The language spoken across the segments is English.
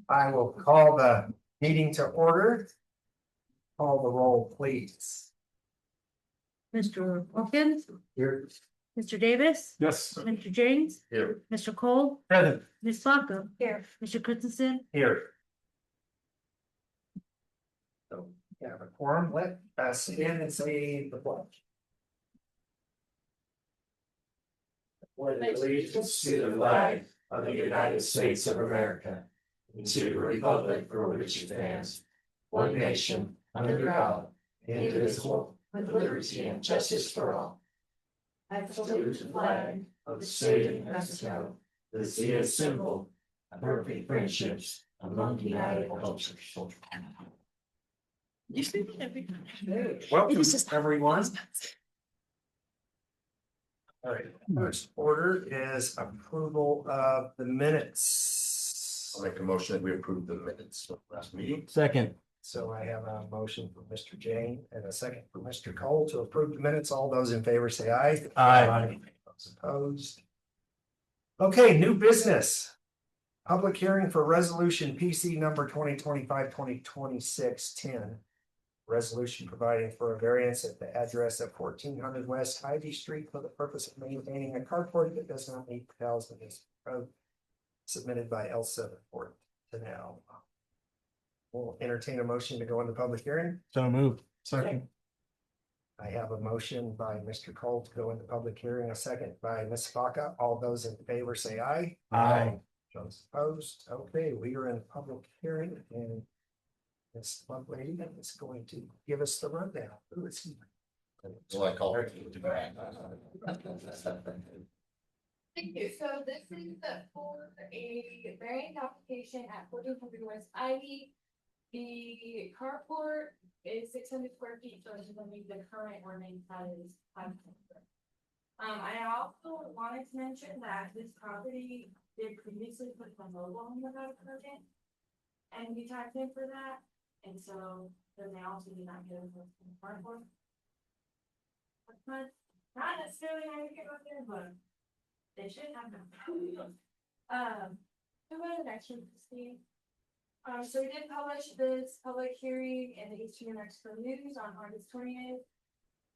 I will call the meeting to order. Call the roll, please. Mr. Wilkins, Here. Mr. Davis, Yes. Mr. James, Here. Mr. Cole, Present. Ms. Flacco. Here. Mr. Christensen. Here. So, we have a quorum, let us stand and say the pledge. Pledge allegiance to the flag of the United States of America, and to the republic for which it stands, one nation, under God, indivisible, with liberty and justice for all. I salute the flag of the state of Mexico, this is a symbol of perfect friendships among the united cultures. You speak every time. Welcome, everyone. All right, first order is approval of the minutes. I'll make a motion that we approve the minutes of last meeting. Second. So I have a motion from Mr. Jane and a second from Mr. Cole to approve the minutes. All those in favor say aye. Aye. Those opposed. Okay, new business. Public hearing for resolution PC number 2025-2026-10. Resolution providing for a variance at the address of 1400 West Ivy Street for the purpose of maintaining a carport that does not meet the cows of this road. Submitted by L7 Fort to now. We'll entertain a motion to go into public hearing. So moved. Second. I have a motion by Mr. Cole to go into public hearing, a second by Ms. Vaca. All those in favor say aye. Aye. Those opposed. Okay, we are in public hearing and this one lady is going to give us the rundown. Who is he? So I call her. Thank you. So this is for a variant application at 1400 West Ivy. The carport is 600 square feet, so it's going to be the current ordinance that is 500. I also wanted to mention that this property did previously put the logo on the road permit, and we tagged in for that, and so then they also did not get a carport. But not necessarily how you get up there, but they should have them. So go to the next one, Christine. So we did publish this public hearing in the Eastern New Mexico News on August 20th.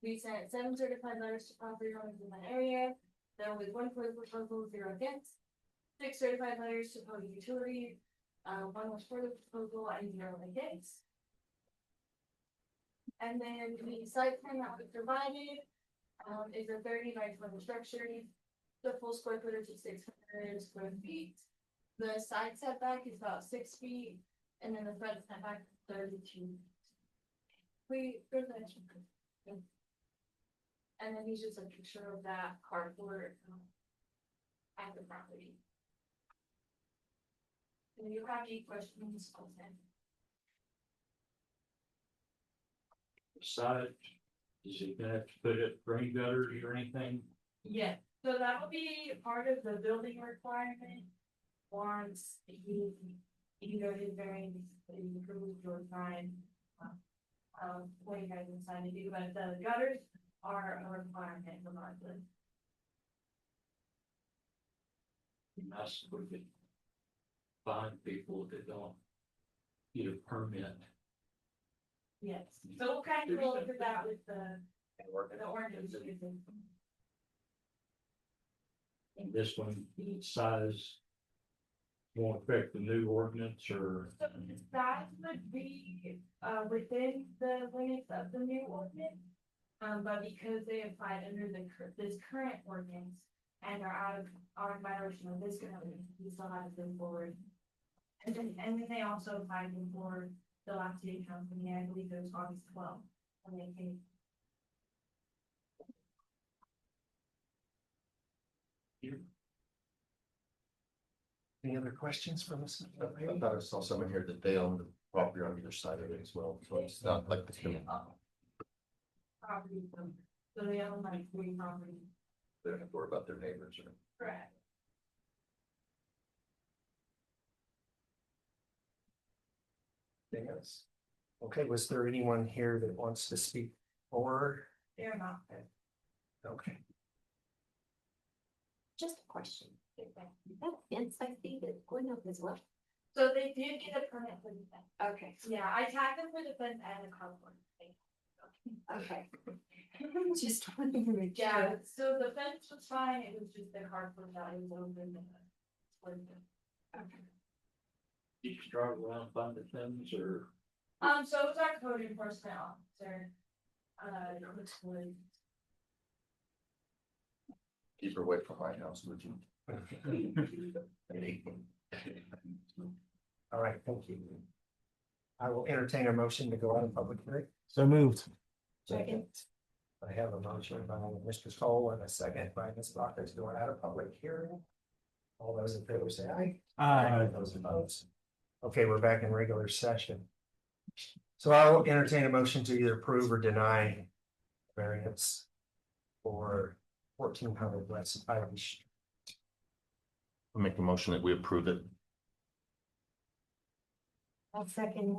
We sent 7 certified letters to property owners in that area. There was 1 for the proposal, 0 against. 6 certified letters to public utility. 1 was for the proposal and 0 against. And then the site plan that was provided is a 30 by 20 structure. The full square footage is 600 square feet. The side setback is about 6 feet, and then the front setback is 32. And then he's just a picture of that cardboard at the property. And you have any questions? Side, is it gonna have to put up rain gutters or anything? Yeah, so that will be part of the building requirement. Once you go to variance, you approve your sign. What you guys decide to do, but the gutters are a requirement regardless. Nice if we could find people that don't get a permit. Yes, so we'll kind of go over that with the ordinance. And this one, size won't affect the new ordinance or. So that would be within the limits of the new ordinance. But because they applied under this current ordinance and are out of violation of this code, we still have to move forward. And then they also applied for the last day company, I believe it was August 12th. When they came. Any other questions from us? I thought I saw someone here that they own the property on either side of it as well, so it's not like the. Property, so they own like 3 properties. They don't have to worry about their neighbors or. Correct. Anything else? Okay, was there anyone here that wants to speak for? They're not. Okay. Just a question. Fence I see that's going up as well. So they did get a permit for the fence. Okay, Yeah, I tagged them for the fence and the carport. okay. Just wanted to make Yeah, sure. so the fence was fine, it was just the carport that was over the. Okay. Did you start around finding things or? So it was our code enforcement officer. Which was, Keep her away from my house, would you? All right, thank you. I will entertain a motion to go out of public hearing. So moved. Second. I have a motion by Mr. Cole and a second by Ms. Locker to go out of public hearing. All those in favor say aye. Aye. Those opposed. Okay, we're back in regular session. So I will entertain a motion to either approve or deny variance for 1400 West Ivy Street. I'll make a motion that we approve it. I'll second.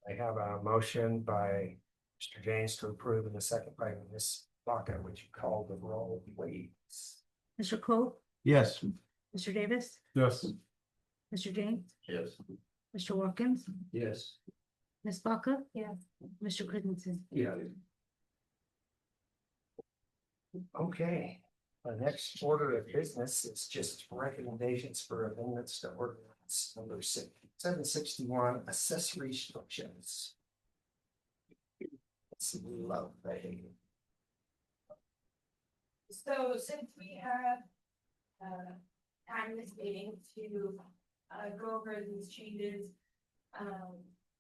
I have a motion by Mr. James to approve and a second by Ms. Locker. Would you call the roll, please? Mr. Cole, Yes. Mr. Davis, Yes. Mr. James, Yes. Mr. Watkins, Yes. Ms. Baca. Yes. Mr. Christensen. Yeah. Okay, the next order of business is just recommendations for amendments to ordinance number 761 accessory structures. It's lovely. so since we have. Time this meeting to, go over these changes.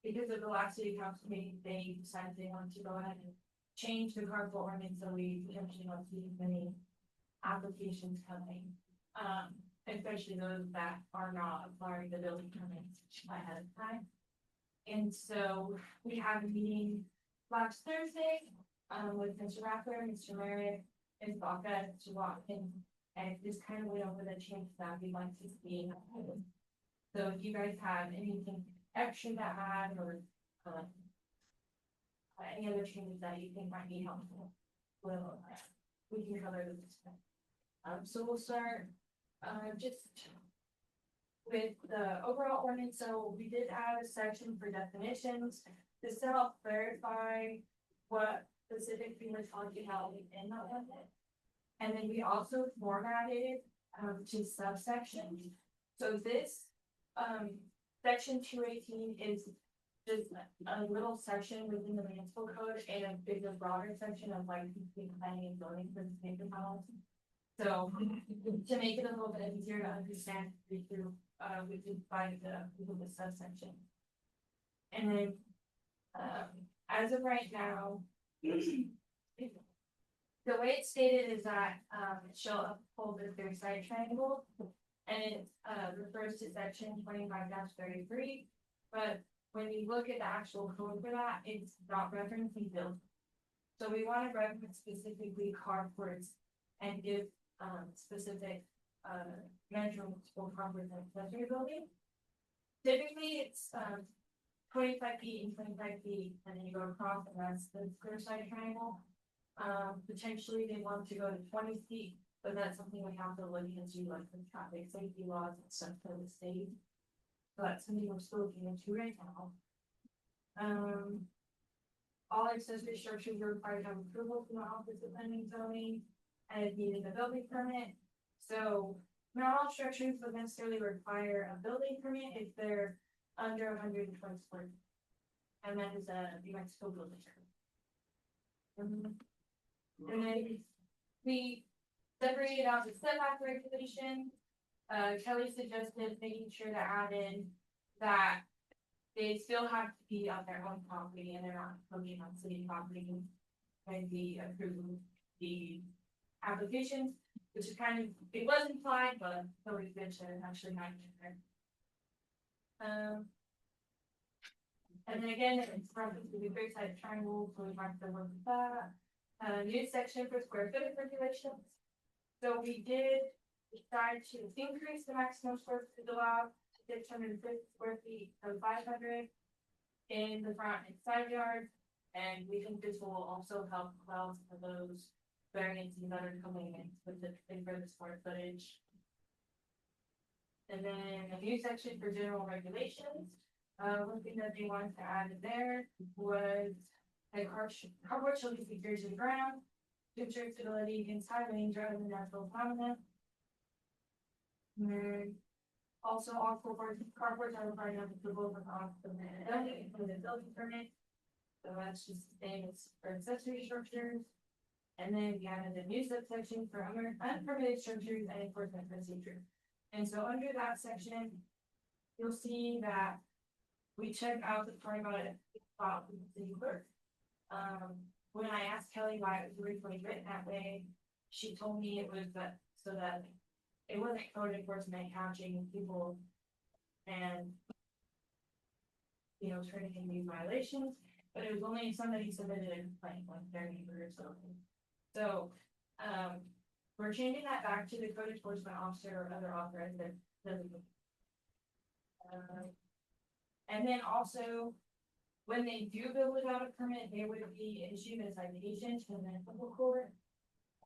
Because of the last city council meeting, they decided they want to go ahead and change the carpool ordinance, so we potentially want to see many applications coming. Especially those that are not acquiring the building permits ahead of time. And so we have a meeting last Thursday, with Mr. Raffler, Mr. Merritt, Ms. Baca, Mr. Watkins. And just kind of went over the changes that we'd like to see. So if you guys have anything extra to add or, any other changes that you think might be helpful, we'll, we can cover this. So we'll start, just with the overall ordinance. So we did add a section for definitions to help clarify what specific FEMA taught you how in that ordinance. And then we also formatted to subsections. So this section 218 is just a little section within the municipal code and a bigger, broader section of like between planning and zoning for the state of policy. So to make it a little bit easier to understand, we do find the subsection. And then as of right now. The way it's stated is that, it shall uphold the third side triangle, and it, refers to section 25-33. But when you look at the actual code for that, it's not referencing building. So we want to reference specifically carports and give, specific, measurements for carports and accessory building. Typically, it's, 25 feet and 25 feet, and then you go across, and that's the square side triangle. Potentially they want to go to 20 feet, but that's something we have to look into, like the traffic safety laws and stuff for the state. So that's something we're still looking into right now. All accessory structures are required to have approval from the Office of Planning and Zoning and it needed a building permit. So not all structures would necessarily require a building permit if they're under 120 square feet. And that is a New Mexico building permit. And then we separated out the setback regulation. Kelly suggested making sure to add in that they still have to be on their own property and they're not living on city property when we approve the applications, which is kind of, it was implied, but it's always good to actually have it in there. And then again, it's referenced to the great side triangle, so we have to work with that. New section for square footage regulations. So we did decide to increase the maximum square footage allowed to 650 square feet from 500 in the front and side yard. And we think this will also help well for those variances that are coming in with the bigger square footage. And then a new section for general regulations. One thing that they wanted to add in there was a carport shall be secured to the ground to ensure stability against high winds rather than natural phenomena. And then also all carports are required to have approval from the building permit. So that's just the same as for accessory structures. And then we added a new subsection for unpermitted structures and enforcement procedures. And so under that section, you'll see that we check out the part about it, about the city clerk. When I asked Kelly why it was originally written that way, she told me it was that, so that it wasn't code enforcement catching people and, you know, turning in these violations, but it was only if somebody submitted a complaint, like their neighbor or something. So, we're changing that back to the code enforcement officer or other authorized that doesn't. And then also, when they do build without a permit, they would be issued a citation to the municipal court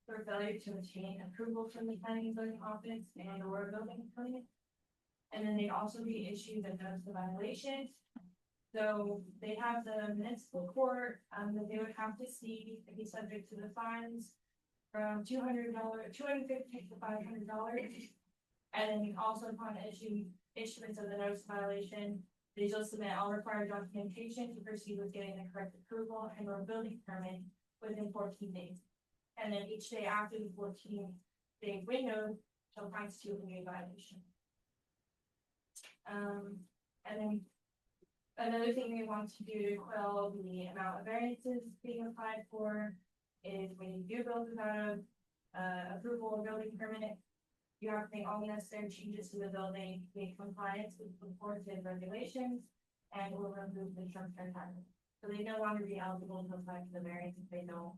for failure to obtain approval from the planning and zoning office and or building permit. And then they'd also be issued a notice of violation. So they have the municipal court, that they would have to see, and be subject to the fines from $250 to $500. And then also upon issuance of the notice of violation, they shall submit all required documentation to proceed with getting the correct approval and or building permit within 14 days. And then each day after the 14-day window shall constitute a new violation. And then another thing we want to do to quell the amount of variances being applied for is when you do build without a approval or building permit, you have to make all necessary changes to the building to make compliance with enforcement regulations and will remove the short-term pattern. So they no longer be eligible to apply for the variance if they don't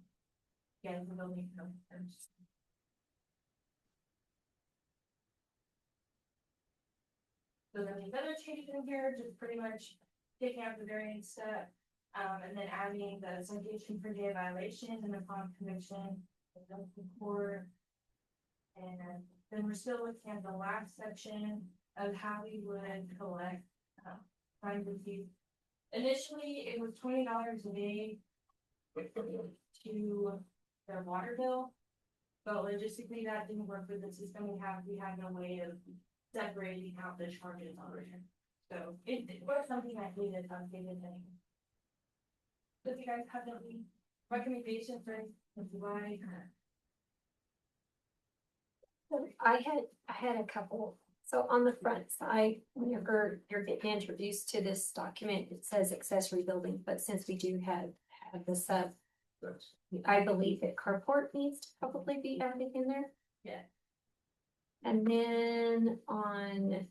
get the building permit. So then the other changes in here, just pretty much taking out the variance step, and then adding the citation for day violation and upon conviction, the court. And then we're still looking at the last section of how we would collect fines and fees. Initially, it was $20 a day to their water bill, but logistically that didn't work with the system we have. We had no way of separating out the charges already. So it was something that needed updated anyway. Does you guys have any recommendations for why? I had a couple. So on the front side, whenever you're getting introduced to this document, it says accessory building, but since we do have the sub, I believe that carport needs to probably be added in there. Yeah. And then on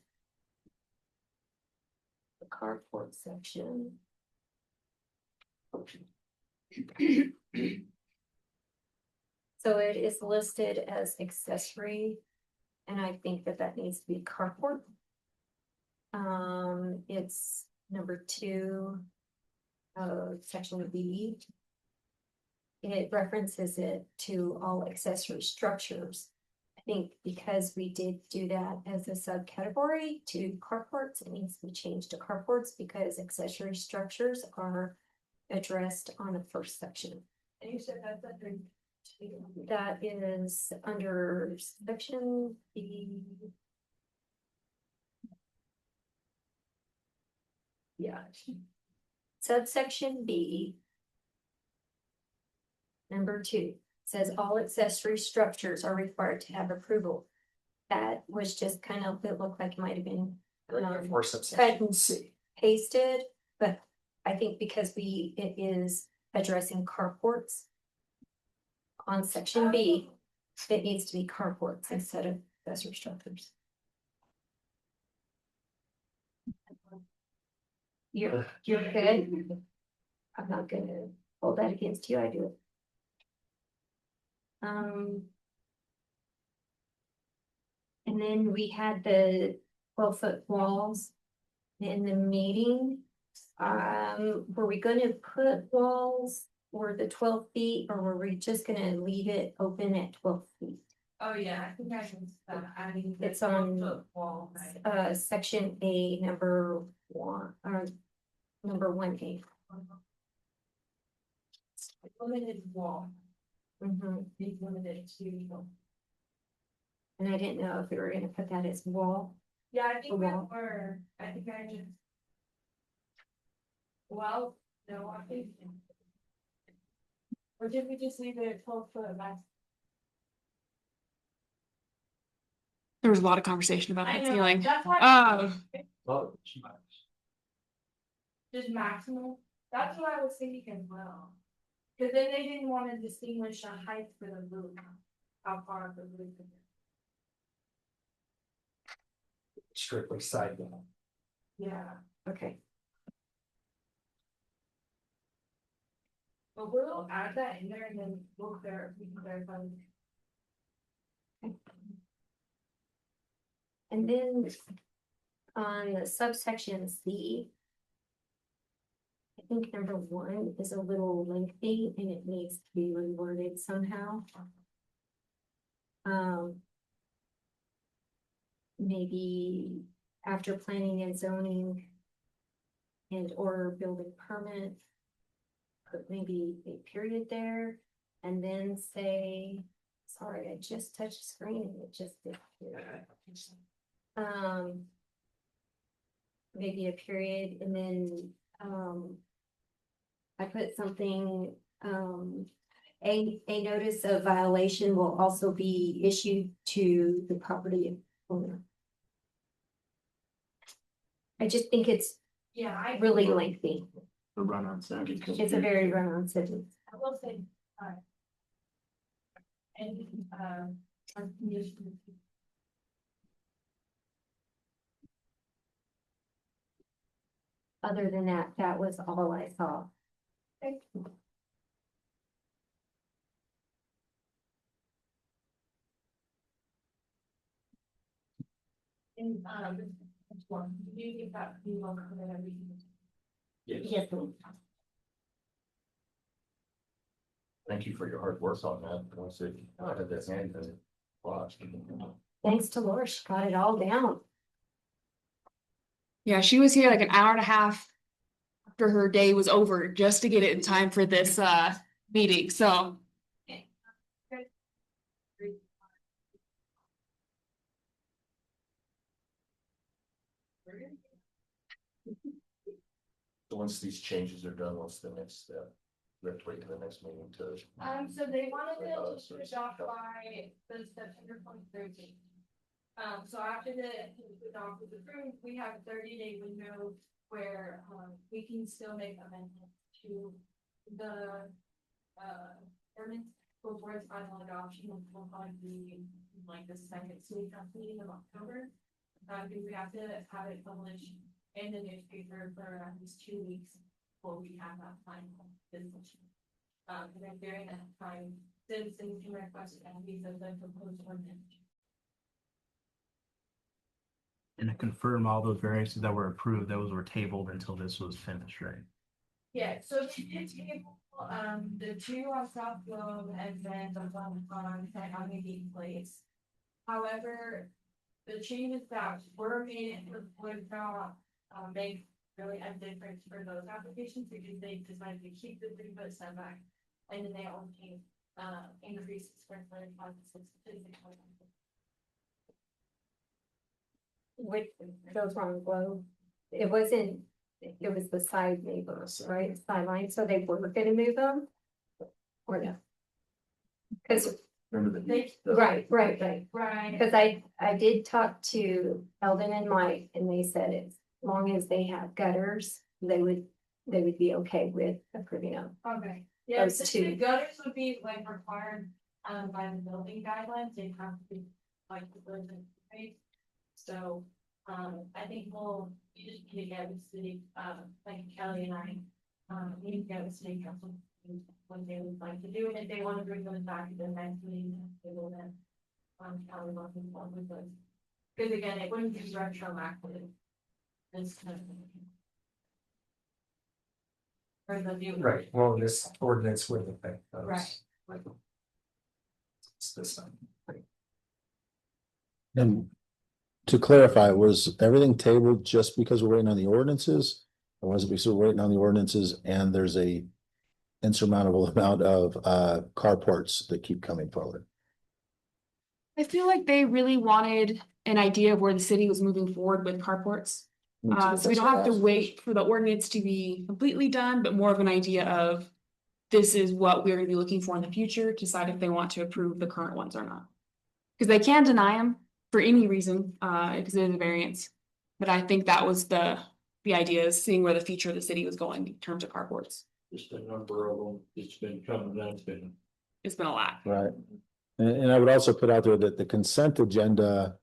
the carport section. So it is listed as accessory, and I think that that needs to be carport. It's number 2, section B. It references it to all accessory structures. I think because we did do that as a subcategory to carports, it needs to be changed to carports because accessory structures are addressed on the first section. And you said that's under. That is under section B. Yeah. Subsection B. Number 2 says all accessory structures are required to have approval. That was just kind of, it looked like it might have been For subsection C. pasted, but I think because it is addressing carports on section B, it needs to be carports instead of accessory structures. You're good. I'm not gonna hold that against you. I do it. And then we had the 12-foot walls in the meeting. Were we gonna put walls for the 12 feet, or were we just gonna leave it open at 12 feet? Oh, yeah, I think I can, I mean. It's on, Wall, right? section A, number 1, or number 1A. Limited wall, Mhm. be limited to. And I didn't know if we were gonna put that as wall. Yeah, I think we Wall. were, I think I just. Well, no, I think. Or did we just leave it at 12 foot max? There was a lot of conversation about I that know, ceiling. that's why. Oh, Just maximum, that's what I was thinking as well. Cause then they didn't wanna distinguish the height for the roof, how far the roof is. Strictly sidewalk. Yeah, Okay. but we'll add that in there and then we'll we can clarify. And then on the subsection C, I think number 1 is a little lengthy and it needs to be reworded somehow. Maybe after planning and zoning and or building permit, put maybe a period there and then say, sorry, I just touched the screen and it just disappeared. Maybe a period and then, I put something, a notice of violation will also be issued to the property owner. I just think it's Yeah, I really lengthy. The run-on sentence. It's a very run-on sentence. I will say, and, on condition. Other than that, that was all I saw. And, which one, do you think that we will cover everything? Yes. Thank you for your hard work on that. Once it, I had that hand in it. Watch. Thanks to Laura, she got it all down. Yeah, she was here like an hour and a half after her day was over just to get it in time for this meeting. So So once these changes are done, what's the next step? We have to wait till the next meeting to. So they wanted it to push off by the September 23rd date. So after the doc was approved, we have a 30-day window where, we can still make amendments to the, ordinance before its final adoption, which will probably be like the second city council meeting of October. Because we have to have it published in the newspaper for at least 2 weeks before we have that final decision. And then during that time, citizens can request copies of the proposed ordinance. And to confirm all those variances that were approved, those were tabled until this was finished, right? Yeah, so they did table, the 2 on South Globe and then the one on Sagami Place. However, the changes that were made would not, make really a difference for those applications because they decided to keep the 3-foot setback. And then they only, increase the square footage by 6 to 6. Which goes wrong, Globe. It wasn't, it was the side neighbors, right? Sideline, so they were gonna move them? Or no? Cause, Remember the. right. Right. Cause I did talk to Eldon and Mike and they said as long as they have gutters, they would be okay with approving them. Okay, yeah, Those since two. the gutters would be like required, by the building guidelines, they have to be like the building space. So, I think we just need to get with city, like Kelly and I, we need to get with city council. What they would like to do, and if they want to bring them back to the next meeting, they will then. Kelly will be involved with us. Because again, it wouldn't be retroactive. This kind of thing. For the new. Right, well, this ordinance would affect those. Right. It's this one. And to clarify, was everything tabled just because we're waiting on the ordinances? Or was it because we're waiting on the ordinances and there's a insurmountable amount of carports that keep coming forward? I feel like they really wanted an idea of where the city was moving forward with carports. So we don't have to wait for the ordinance to be completely done, but more of an idea of this is what we're gonna be looking for in the future, to decide if they want to approve the current ones or not. Because they can deny them for any reason, because it is a variance. But I think that was the idea, is seeing where the future of the city was going in terms of carports. Just a number of them, it's been coming, that's been. It's been a lot. Right. And I would also put out there that the consent agenda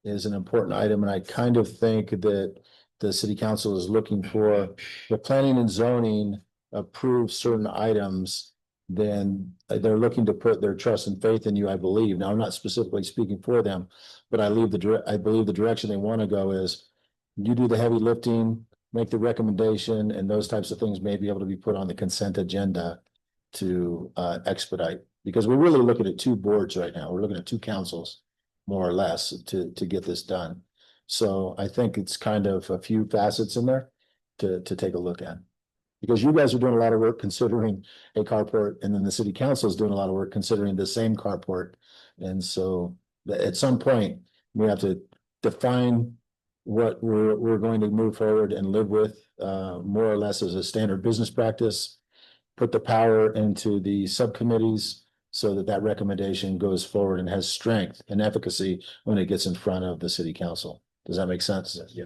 is an important item, and I kind of think that the city council is looking for the planning and zoning approve certain items, then they're looking to put their trust and faith in you, I believe. Now, I'm not specifically speaking for them, but I believe the direction they want to go is you do the heavy lifting, make the recommendation, and those types of things may be able to be put on the consent agenda to expedite. Because we're really looking at two boards right now. We're looking at two councils, more or less, to get this done. So I think it's kind of a few facets in there to take a look at. Because you guys are doing a lot of work considering a carport, and then the city council is doing a lot of work considering the same carport. And so at some point, we have to define what we're going to move forward and live with, more or less as a standard business practice. Put the power into the subcommittees so that that recommendation goes forward and has strength and efficacy when it gets in front of the city council. Does that make sense? Yeah.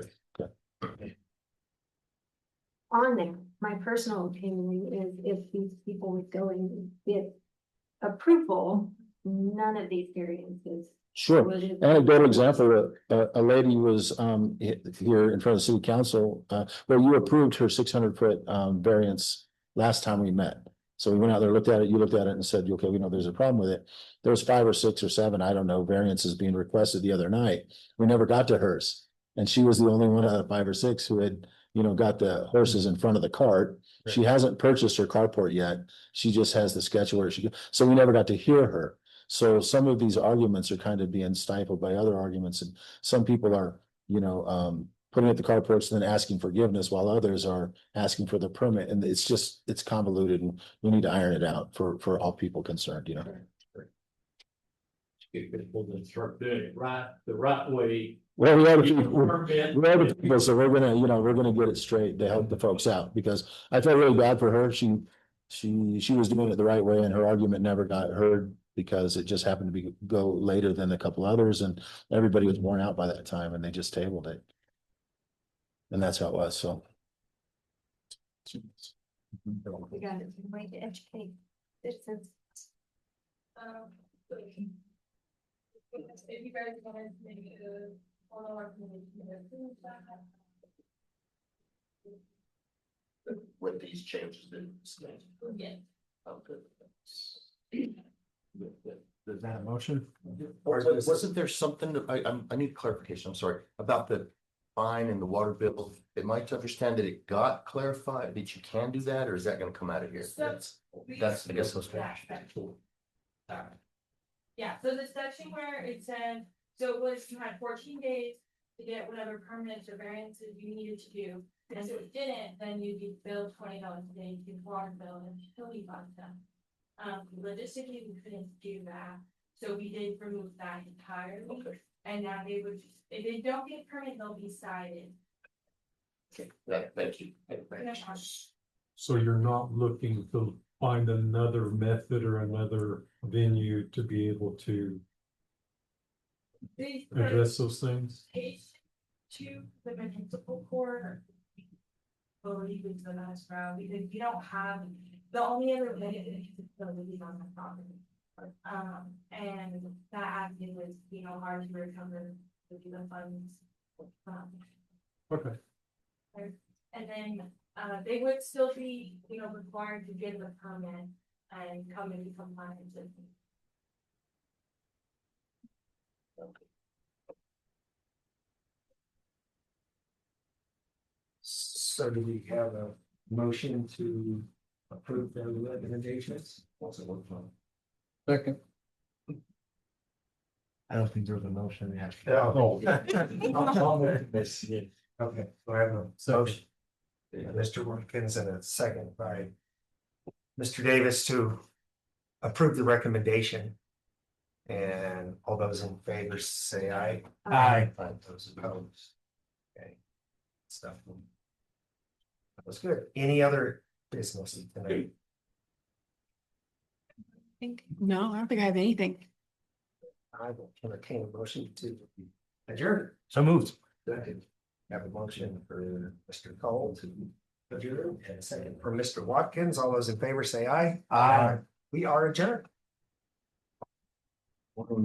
On there, my personal opinion is if these people would go and get approval, none of these variances. Sure. would have- Anecdotal example, a lady was here in front of the city council, where you approved her 600-foot variance last time we met. So we went out there, looked at it, you looked at it and said, okay, we know there's a problem with it. There was 5 or 6 or 7, I don't know, variances being requested the other night. We never got to hers. And she was the only one out of 5 or 6 who had, got the horses in front of the cart. She hasn't purchased her carport yet. She just has the sketch where so we never got to hear her. So some of these arguments are kind of being stifled by other arguments, and some people are, putting up the carports and then asking forgiveness, while others are asking for the permit, and it's convoluted, and we need to iron it out for all people concerned, People that start doing it the right way. Well, we are the You people, can permit- we're the people, so we're gonna get it straight to help the folks out, because I felt really bad for her. She was doing it the right way, and her argument never got heard because it just happened to go later than a couple others, and everybody was worn out by that time, and they just tabled it. And that's how it was, so. We got it, we might educate citizens. If you guys wanted to make a formal recommendation to approve that. With these changes that. Yeah. Okay. Is that a motion? Wasn't there something that I need clarification, I'm sorry, about the fine and the water bill? Am I to understand that it got clarified, that you can do that, or is that gonna come out of here? So That's, I guess, those. Yeah, so the section where it said, so it was, you had 14 days to get whatever permits or variances you needed to do. And if you didn't, then you'd be billed $20 a day, to water bill and utility funds them. Logistically, we couldn't do that, so we did remove that entirely. Okay. And now they would, if they don't get permit, they'll be cited. Okay, thank you. So you're not looking to find another method or another venue to be able to address those things? Page 2, the municipal court. Or you would go down route, because we don't have, the only other way is to be on the property. And that avenue is, hard to recover the funds. Okay. And then, they would still be, required to get the permit and come into compliance with. So do we have a motion to approve the recommendations? Second. I don't think there was a motion yet. No. Okay, do I have a motion? Mr. Watkins and a second by Mr. Davis to approve the recommendation. And all those in favor say aye. Aye. Those opposed. Okay. Stuff. That was good. Any other business tonight? No, I don't think I have anything. I will entertain a motion to adjourn. So moved. Second. Have a motion for Mr. Cole to adjourn and a second for Mr. Watkins. All those in favor say aye. Aye. We are adjourned.